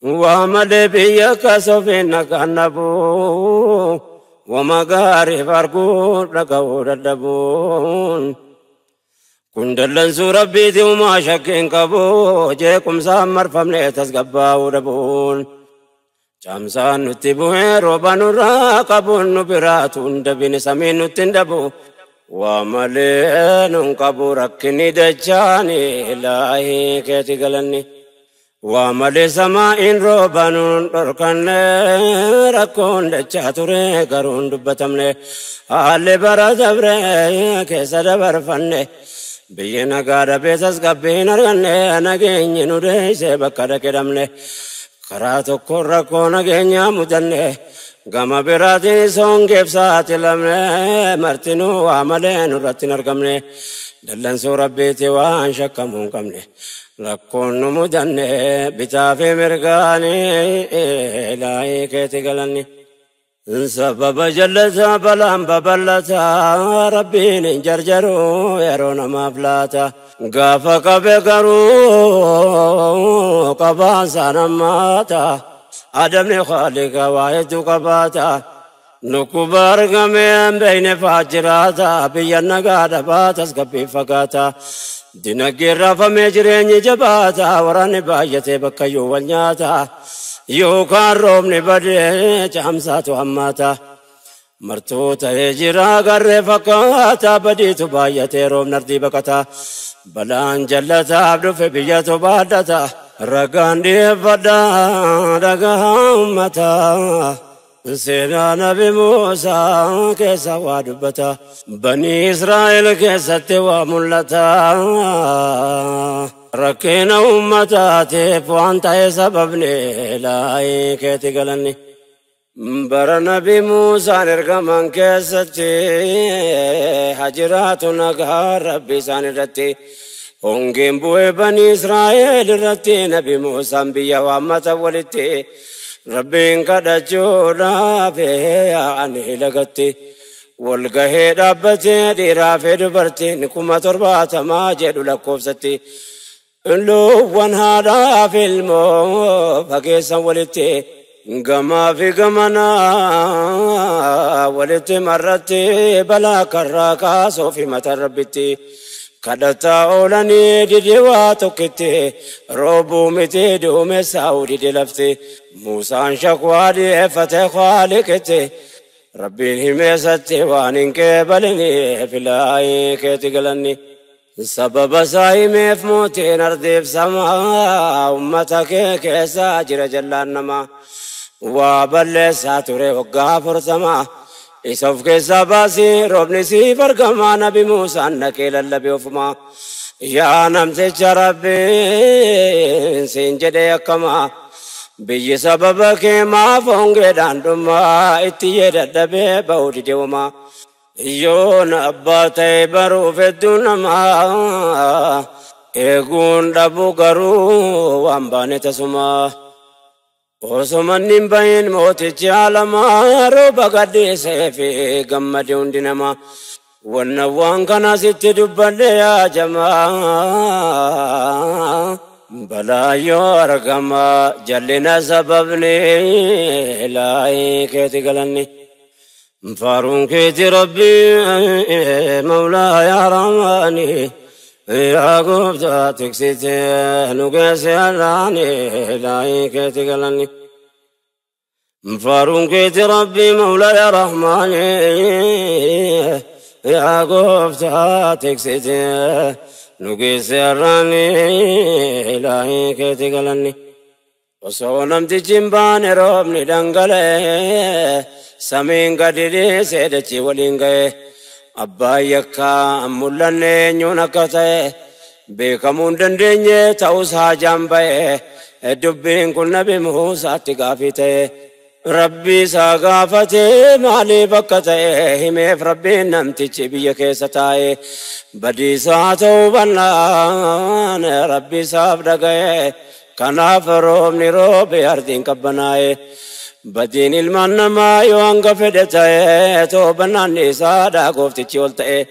وعمل بيك سفينة كنبو ومغاري فارقون رقود الدبون كندلن سوربي ذي وما شكين كبو جيكم سامر فملي تسقباو دبون جامسان نتبوه روبان راقبون نبراتون دبين سمين نتندبو وعملين كبو ركني دجاني إلهي كيتي قلني وعمل سماء روبانون ركن ركون دجاتوري قرون دبتمني آل برا دبري كيسا دبر فني بينا قادة بيسس قبين رغني نگيني نوريسي بكدا كدمني كراتو كوركو نگيني مدني غما براتي سونگيب ساتي لمني مرتنو وعملين رتن رقمني دلن سو ربيتي وان شكمون قمني لكون مدني بتافي مرقاني إلهي كيتي قلني سبب جلسا بلان ببلتا ربين جرجرو يرون مفلاتا غافا كبكرو قباسا نماتا أدمني خالق وايد قباتا نكبر غمين بين فاجراتا بيانا قادا باتس قبي فقاتا دينك رافا مجرين جباتا وراني بايتي بكيو والنياتا يوكان رومني بدي جامساتو هماتا مرتوتا يجرا غر فقاتا بدي تبايتي روم نردي بكتا بلان جلتا عبدو في بيتو بادتا رقان دي فدا رقا همتا سيدنا نبي موسى كيسا وادبتا بني إسرائيل كيسا توا ملتا ركينا أمتاتي فوانتا سببني لاي كيتي قلني بر نبي موسى نرقمان كيستي حجراتنا قهار ربي ساندتي هنگين بوي بني إسرائيل رتي نبي موسى بيا وامتا ولتي ربين قد جودا فيه عني لغتي والقهي دابتي دي رافي دبرتي نكما ترباتا ما جدو لكوفتي لو وانهادا في المو فكيسا ولتي غما في غمنا ولتي مرتي بلا كراكا صوفي متربتي كدتا أولاني دي واتوكتي روبو متي دومي ساودي دي لفتي موسى شكوا دي فتح خالقتي ربي هميستي وانين كبلني في لاي كيتي قلني سبب سايمي في موتي نردي بسما أمتك كيسا جر جلان نما وابل ساتوري وقافر سما إسوف كيسا باسي روبني سي فرقما نبي موسى نكيل اللبي وفما يا نمسي ربي سنجد يكما بيجي سببك ما فونغي داندما اتياد الدبي بودي دوما يون أباتي برو في الدنما إيقون دبو قرو وانباني تسما وسمن بين موتي جالما روبا قدي سيفي قمدي وندنما والنوان كان ست دبال يا جماعة بلا يورقما جلنا سببني لاي كيتي قلني فارون كيتي ربي مولاي يا رحماني يا قبضة تكسيتي نقاسي الراني لاي كيتي قلني فارون كيتي ربي مولاي يا رحماني يا قبضة تكسيتي نقاسي الراني لاي كيتي قلني وصولم تجنبان روبني دنقلي سمين قدري سيدتي ولينقي أبايكا مولاني نيونكتي بيكمون دنديني توسها جنبي دبين كل نبي موسى تقافتي ربي ساقافتي مالي بكتي هميف ربي نمتي بيكي ستاي بدي ساتو بنان ربي سابدقي كناف روبني روبي أردين كبناي بدين المنما يوانغ فدتاي تو بناني سادا قفتي تشولتاي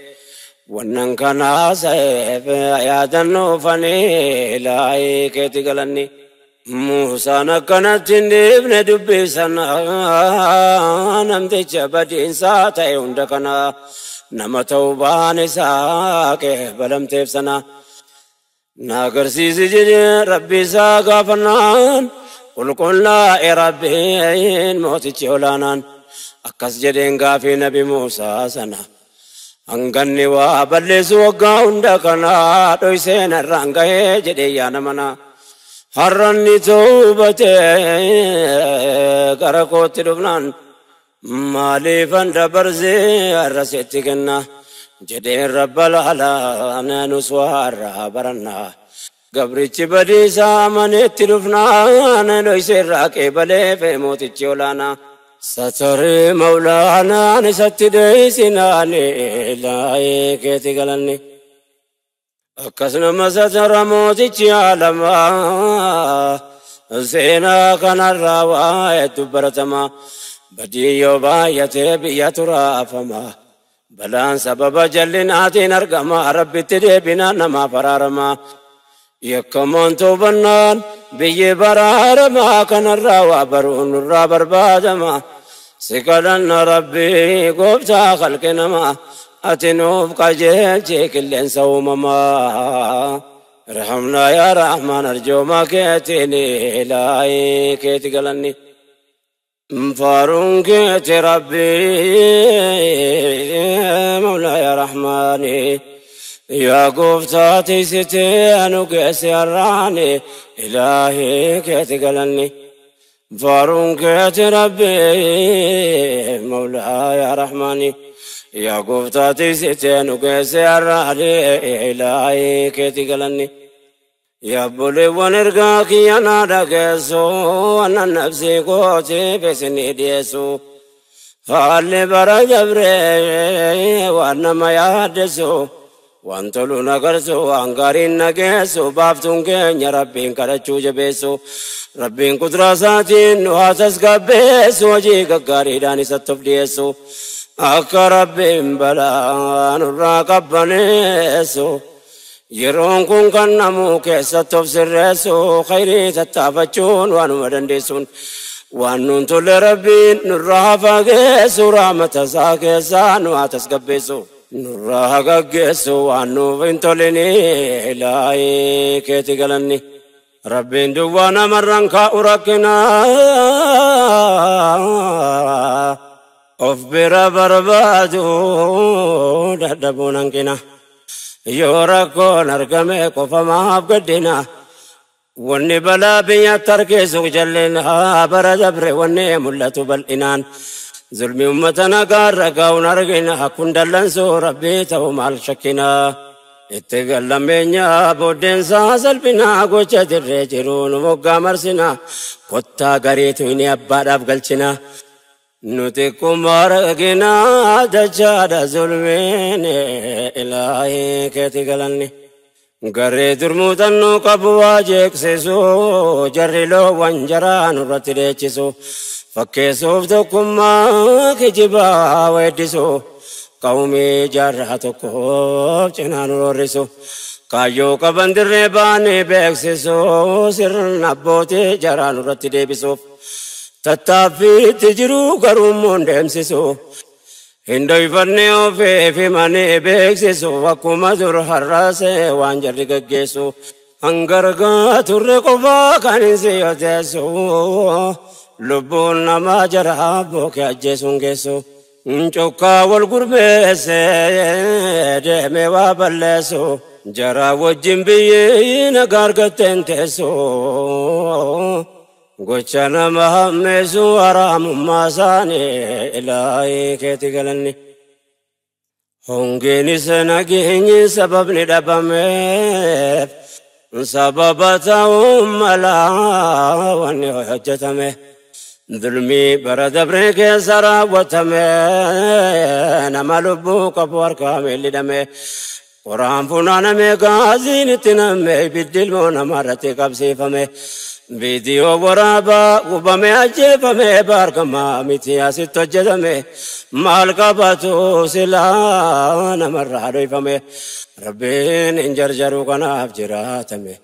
ونن كنا سيف يا دنو فني لاي كيتي قلني موسى نكنت ابن دبي سنا نمت جبدين ساتا يندكنا نما توبان ساكه بلم تفسنا ناگر سيزي جدي ربي ساقا فنان قل لا ربين موت جولانان أكس جدين غافي نبي موسى سنا أنغني وابلس وقا هندكنا تويسين الرانغي جدي يانمنا هرني توبتي كركوت لبنان مالي فند برزي الرسيتي كنا جدين رب العالمين نسوار برنا قبرتي بدي سامنت لبنان نويسير راكي بلي في موتي جولانا ستري مولانا نستي ديسنا لاي كيتي قلني أكسنا مساتر موتي عالما زينا كان الرواية برتما بديو بايتي بياترا فما بلان سبب جلناتي نرقما ربي تدبنا نما فرارما يكمون توبنان بيي برارما كان الروا برون الرابر بادما سكالنا ربي قبتا خلقنا أتنوب قجل جيكل سومما رحمنا يا رحمن أرجو ما كيتني لاي كيت قلني فارون كيت ربي مولا يا رحماني يا قفتاتي ستي أنو كيسي الراني إلهي كيت قلني فارون كيت ربي مولا يا رحماني يا قفتاتي ستين وكيسي الرحلي إلهي كيتي قلني يا بولي ونرقاك يا نادا كيسو أنا نفسي قوتي بسني ديسو فالي برا جبري وانا ما يهدسو وانتلو نقرسو وانقارين نقيسو بافتون كين يا ربين كرچو جبيسو ربين قدراساتين وحاسس قبيسو وجيك قاري داني ستف ديسو أكا ربين بلان الراقبانيسو يرون كون كان نمو كيسا تفسرسو خيري تتافتشون وانو مدندسون وانو انتول ربين نرافا كيسو رحمة ساكيسا نواتس قبيسو نرافا كيسو وانو انتوليني إلهي كيتي قلني ربين دوانا مرنكا أركنا of bira barbadu dadabun kina yora ko nargame ko fama abgadina wanni bala biya tarke su jallina barajabre wanni mullatu bal inan zulmi ummatana garga unargina kundalan so rabbi taw mal shakina ittigallamenya bodden sa salbina gocha dirre jirun mogga marsina kotta garetu ini abbadaf galchina نتكم أرقنا دجاد ظلمين إلهي كيتي قلني قري درموتنو قبواجك سيسو جري لو وانجران رتليچسو فكيسوف تكم ما كجبا ويدسو قومي جرحتكو جنان رورسو كايو قبندر ريباني بيكسسو سر نبوتي جران رتليبسو تتافي تجرو كرومون دمسسو هندوي فرنيو في ماني بيكسسو وكما زر حراسي وانجر گگسو انگرگا ترقوا كانسي يتسو لبون نما جرابو كاجسون گسو انچوكا والغربس دمي وابلسو جرا وجنبي نغارگتن تسو gochana mahammesu aramummasani ilahi keti galanni hongeni sanagini sababni dabame sababata ummala wani hojjatame dhulmi baradabre ke sarawatame namalubbu kabwar kamili dame quran funaname gazini tiname bidilmo namarate kabsifame فيديو ورابا وبمي أجيبمي باركما متياسي تجدمي مالكاباتو سلانا مرة ريفمي ربين إنجرجرو كناف جراتمي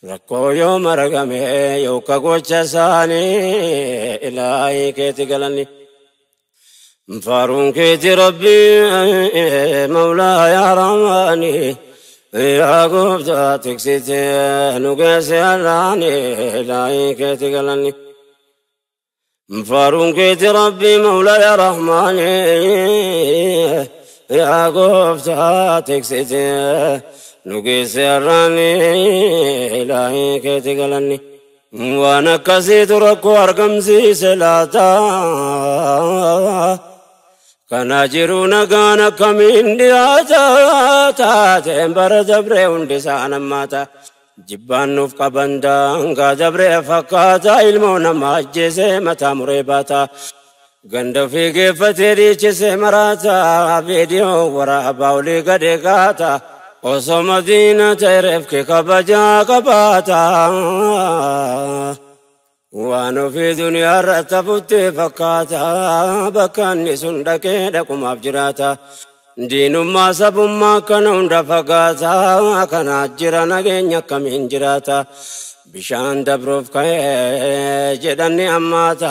rakkoo yoo maragame yooka gocha isaanii ilaahii keeti galanni. Faaruun keeti rabbii mawlaa yaa rahmaani yaa gooftaa tiksitee nu geesse har'aani ilaahii keeti galanni. Faaruun keeti rabbii mawlaa yaa rahmaani yaa gooftaa tiksitee nu geesse har'aani ilaahii keeti galanni. Waan akkasiitu rakkoo argamsiise laata kana jiru nagaan akkamiin dhiyaata taateen bara dabree hundi isaan hammaata jibbaan nuuf qaban daangaa dabree fakkaata ilmoo nama ajjeese mataa muree baata ganda ofii geeffatee dhiichise maraata viidiyoo waraabaa olii gadee gaata osoo madiina ta'e reefke kabajaa qabaata. Waan ofii duniyaa irratti hafuutti fakkaata bakka inni sun dhaqee dhaqumaaf jiraata diinummaa sabummaa akkana hunda fagaata kanaa jira nageenya akkamiin jiraata bishaan dabruuf ka'ee jedhanni hammaata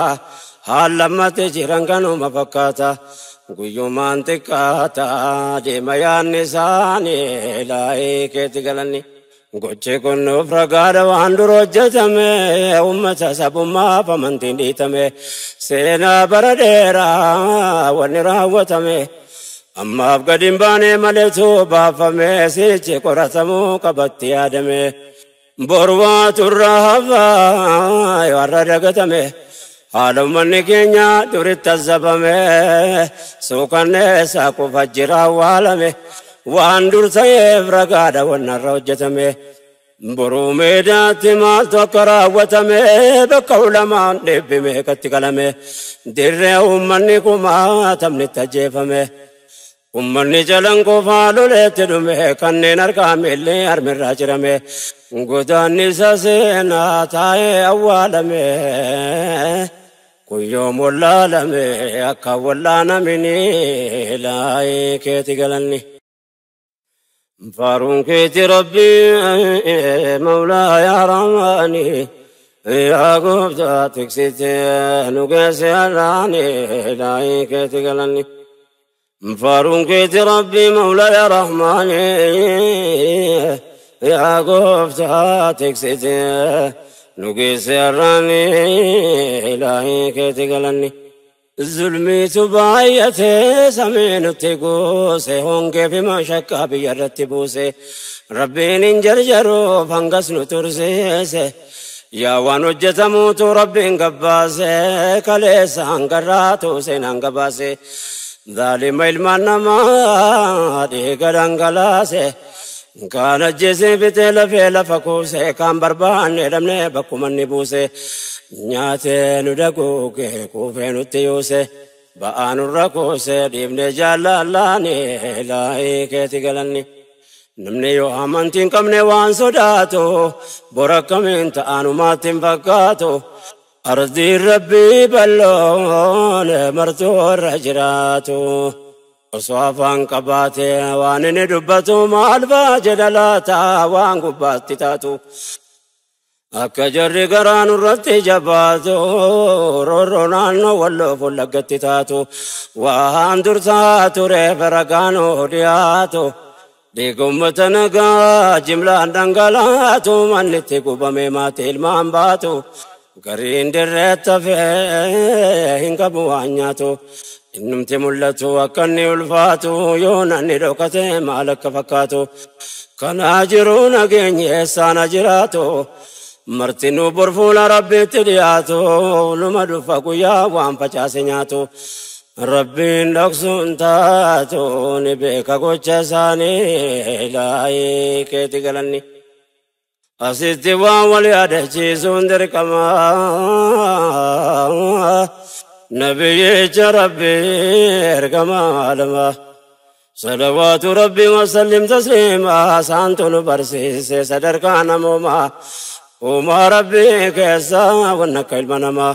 haal lammate jiran kanuma fakkaata guyyumaan xiqqaata deema yaanni isaanii ilaahii keeti galanni. Goche kunnuuf ragaadha waan dur hojjetame ummata sabummaaf amantiin dhiitame seenaa bara dheeraa wanni raawwatame ammaaf gadi hin baane maleetu baafame sichi qoratamuu qabatti yaadame bor waa turraa hafaa warra dagatame haala ummanni keenya duritti azzabame suukanneessaa qufa jira awwaalame. Waan dur ta'eef ragaadha wannarra hojjetame boruu meedaatti maaltu akka raawwatame bakka ulamaan dhibbime katti qalame dirree ummanni kumaatamnitti ajjeefame ummanni jalan qofaa loleetti dhume kanneen argaamillee harmirraa jirame godaanni isa seenaa taa'ee awwaalame guyyoom wallaalame akka wallaanamini ilaahii keeti galanni. Faaruun keeti rabbii mawlaa yaa rahmaani yaa gooftaa tiksitee nu geesse har'aani ilaahii keeti galanni. Faaruun keeti rabbii mawlaa yaa rahmaani yaa gooftaa tiksitee nu geesse har'aani ilaahii keeti galanni. Zulmiitu baay'atee samii nutti goose hongee fi mashakkaa biyya irratti buuse rabbiin hin jarjaruuf hangas nu tursiise yaa waan hojjetamuutu rabbiin gabbaase kaleessa hangarraatu seenaan gabaase zaalima ilmaan namaa dhiiga dhangalaase kaan ajjeesee bitee lafee lafa kuuse kaan barbaanne dhabnee bakkumanni buuse. Nyaatee nu daguuge kuufee nutti yuuse ba'aa nurra kuuse dhiibnee jaallallaani ilaahii keeti galanni. Namni yoo amantii hin qabne waan sodaatu bor akkamiin ta'anumaatti hin fakkaatu ardiin rabbii bal'oon martuu irra jiraatu. Osoo afaan qabaate waan inni dubbatu maal ba'a jedha laata waan gubbaatti taatu. Akka jarri garaan irratti jabaatu roorroo naannoo walloo fuullaggatti taatu waan dur taatu reefa ragaanoo dhiyaatu dhiiga uummata nagaa jimlaan dhangalaatu manni itti gubame maatii ilmaan baatu gariin dirreetti hafee hin qabu waan nyaatu innumti mul'atu akka inni ulfaatu yoo nanni dhokate maal akka fakkaatu kanaa jiru nageenyi eessaana jiraatu. Martinuu borfuula rabbiitti dhiyaatu numa dhufa guyyaa waan facaase nyaatu rabbiin dhoksuun taatu ni beeka gocha isaanii ilaahii keeti galanni. Asitti waan wal yaadachiisuun dirqama nabiyyicha rabbii ergama alama salawaatu rabbii wasallim tasliima saantu nu barsiise sadarkaa namoomaa. Uma rabbii keessa waan akka ilma namaa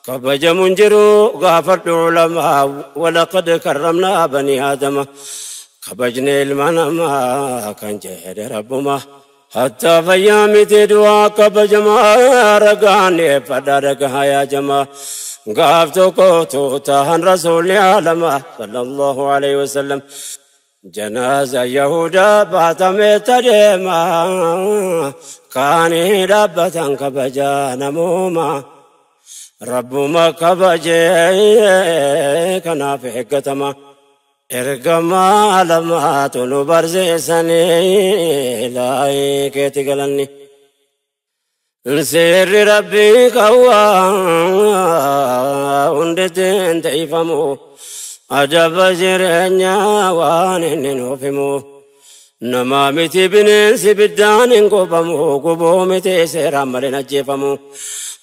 kabajamuun jiru gaafadhu ulamaa walaqad karramnaa banii aadama kabajne ilma namaa kan jedhe rabbuma حتى فيامي تدوا كبجما رقاني فدارك يا جما قافتو كوتو تهن رسول عالم صلى الله عليه وسلم جنازة يهودا باتم تدما كاني ربة كبجا نموما ربما كبجي كنا في حكتما إرقما لما تنبرزي سني لاي كيتي قلني سر ربي كوا وندتين تيفمو أجاب جرنيا وانين نوفمو نمامتي بننسي بدان قبمو قبومتي سيرامل نجيفمو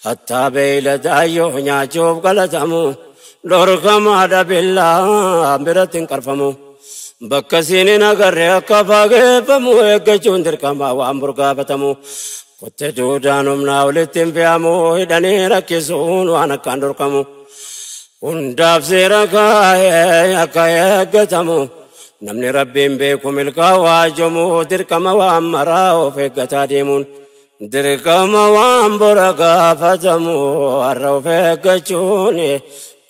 حتى بيل دايو نياجوب قلتمو لوركم هذا بالله برتين كرفمو بكسيني نغري كفاغي فمو اجوندر كما وامبرغا بتمو كنت جودانم ناولتين فيامو هداني ركيسون وانا كاندركمو ونداف سيركا يا كتمو نمني ربين بكم الكواجمو دركما وامرا وفيك ديمون دركما وامبرغا فتمو الروفيك جوني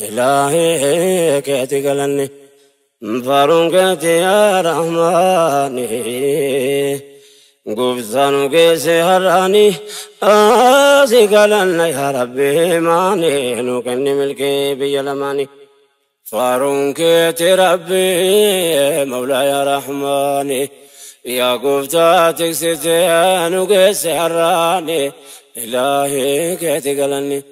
إلهي كيتي قلني فارون يا رحماني قبضان قيسي هراني آسي قلنا يا ربي ماني نوكني ملكي بيلماني فارون كيتي ربي مولا يا رحماني يا قبضاتك ستيان قيسي هراني إلهي كيتي قلني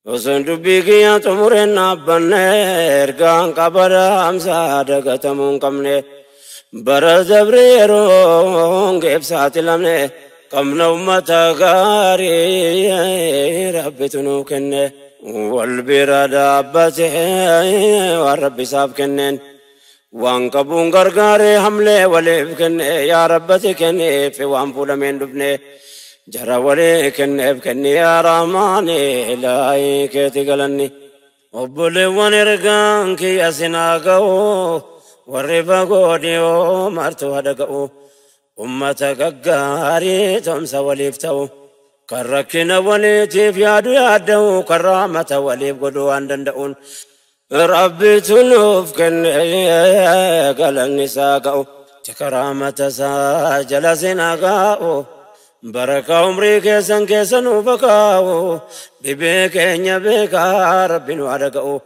وسن دبي كيا تمرنا بنير كان كبر أمسا دكتمون كمنه برز بريرون كيف ساتلمنه كم نومتا غاري ربي تنوكنه والبرادة بته والرب ساب كنن وانكبون غرغاري حمله وليف كنه يا ربتي كنه في وانفول من دبنه جرى وليكن ابكني يا رحماني لاي كيتي قلني وبلي ونرقان كي أسناقو والرفا قوديو مرتو هدقو أمتك قاري تمسى وليفتو كركنا وليتي في يادو يادو كرامة وليف قدو عندن ربي تنوف كن قلني ساقو تكرامة ساجل سناقو بركة عمري كيسن وفكاو ببيكين بيكا ربي وعدقو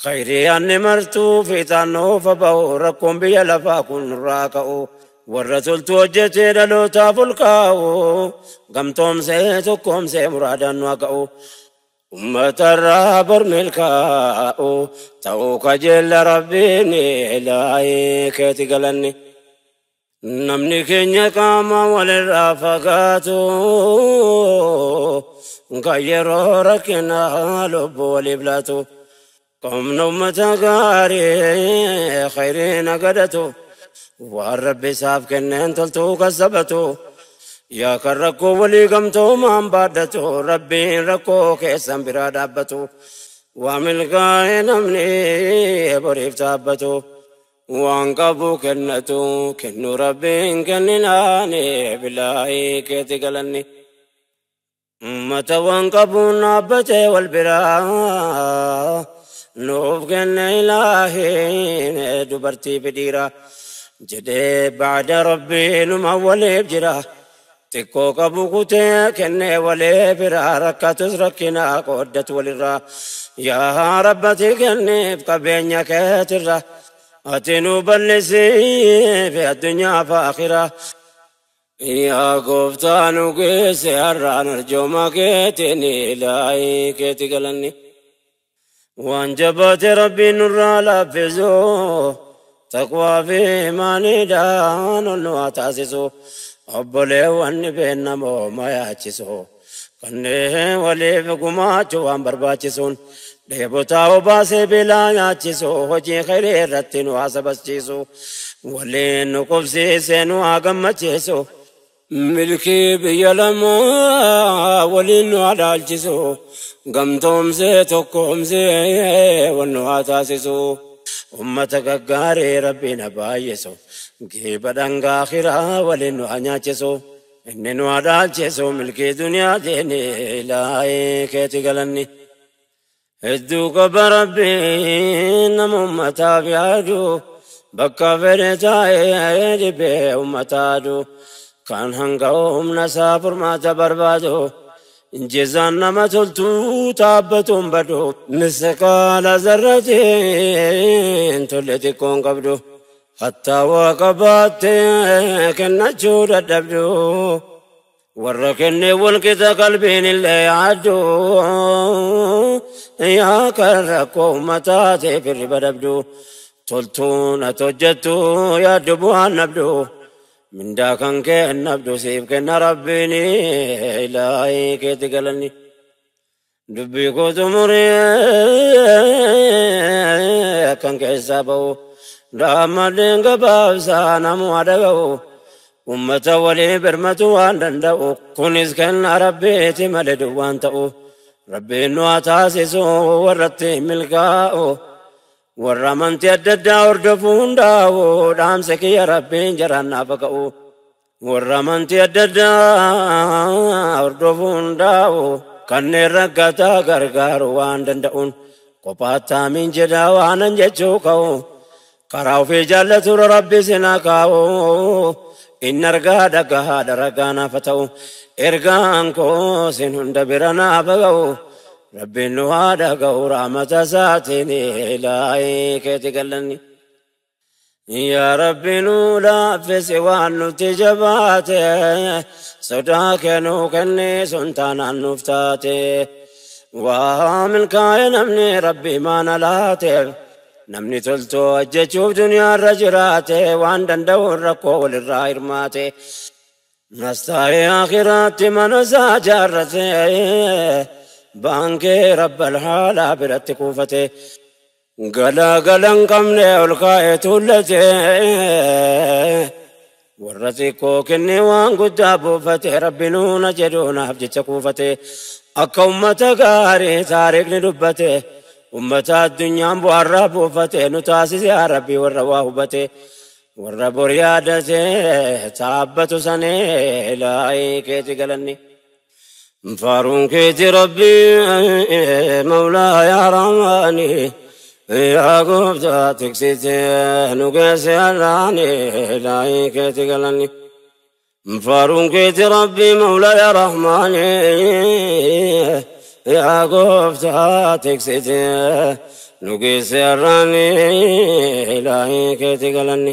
خيري أني مرتو في تانو فباو ركم بيلفا كن راكو والرسول توجتي دلو تافلكاو قمتم سيتكم سي مرادا واقعو أمة الرابر ملكاو توك جل ربيني لاي كيتي قلني نمني كنيا كاما وللرافقاتو غيرو ركنا لب ولبلاتو قم نومتا غاري خيرين قدتو والرب ساف كنين تلتو كسبتو يا كركو ولي قمتو من بادتو ربي ركو كيسان برادابتو وملقاي نمني بريف تابتو وانقبو كنتو كنو ربين كنناني بلاي كيتي قلني متى وانقبو نابتي والبرا نوف كن إلهي دبرتي بديرا جدي بعد ربي نمولي بجرا تكو قبو كتي كني ولي برا ركتس ركنا قدت ولرا يا ربتي كني بقبين كترا أتنو بلسي في الدنيا فاخرة يا قفتان قيسي هران الجوما كيتني لاي كيتي قلني وانجبت ربي نرى لفزو تقوى في ماني دان الواتاسسو أبولي واني بينمو ما يحجسو كنه ولي فقما جوان برباچسون ديبوتاو باسي بلا ياچسو وجي خير رتنو حسبسچسو ولي نقفسي سينو آغمچسو ملكي بيلما ولي نوالالچسو غمتوم سي توكوم سي ونواتاسسو أمتك غاري ربي نبايسو geeba dhangaa akhiraa waliin nu nyaachisu inni nu adaalchisu milkii duniyaa deene ilaahee keeti galanni hedduu qaba rabbiin nama ummataaf yaadu bakka fedhe taa'ee dhibbee ummataadu kan hanga humna isaa furmaata barbaadu injizaan nama toltuu taabbatuun badu misqaala zarratiin tolle xiqqoon qabdu hattaa waa qabaattee kennachuu dadhabdu warra kennee walqixa qalbiin illee yaaddu yaa kan rakkoo ummataa ta'eef hirriba dhabdu toltuun ati hojjettu yaaddu bu'aan nabdu mindaa kan kennabdu siif kenna rabbiin ilaahee keeti galanni dubbii kootu muree kan keessaa ba'u daammadeen gabaabsaa namu adaga'u ummata walii birmatu waan danda'u kunis kenna rabbiiti malee duwwaan ta'u rabbiin nu haa taasisu warratti milkaa'u warra amantii adda addaa hordofuu hundaa'u dhaamsa kiyya rabbiin jaraan naaf ga'u warra amantii adda addaa hordofuu hundaa'u kanneen rakkataa gargaaru waan danda'uun kophaatti amiin jedhaa waanan jechuu ka'u karaa ofii jaallatu rabbi sinaa kaa'u inni argaa dhagaa daragaa naaf ta'u ergaan koo sin hunda bira naaf ga'u rabbiin nu haa dhaga'u rahmata isaatiin ilaahee keeti galanni yaa rabbi nu laaffisi waan nuti jabaate sodaa kennuu kennee sun taanaan nuuf taate waa milkaa'e namni rabbi maana laateef namni toltoo hojjechuuf duniyaarra jiraate waan danda'uun rakkoo walirraa hirmaate nastaa'ee akhiraatti mana isaa jaarrate baankee rabbal haalaa biratti kuufate galagalan qabne ol kaa'ee tuullate warra xiqqoo kennee waan guddaa buufate rabbi nuuna jedhuunaaf jecha kuufate akka ummata gaarii taariikni dubbate ummata addunyaan bu'aarraa buufate nu taasise yaa rabbi warra waa hubate warra bor yaadate taabbatu sanee ilaahee keeti galanni faaruun keeti rabbi mawlaa yaa rahmaani yaa gooftaa tiksite nu geesse allaani ilaahee keeti galanni faaruun keeti rabbi mawlaa yaa rahmaani yaa gooftaa tiksite nu geesse allaani ilaahee keeti galanni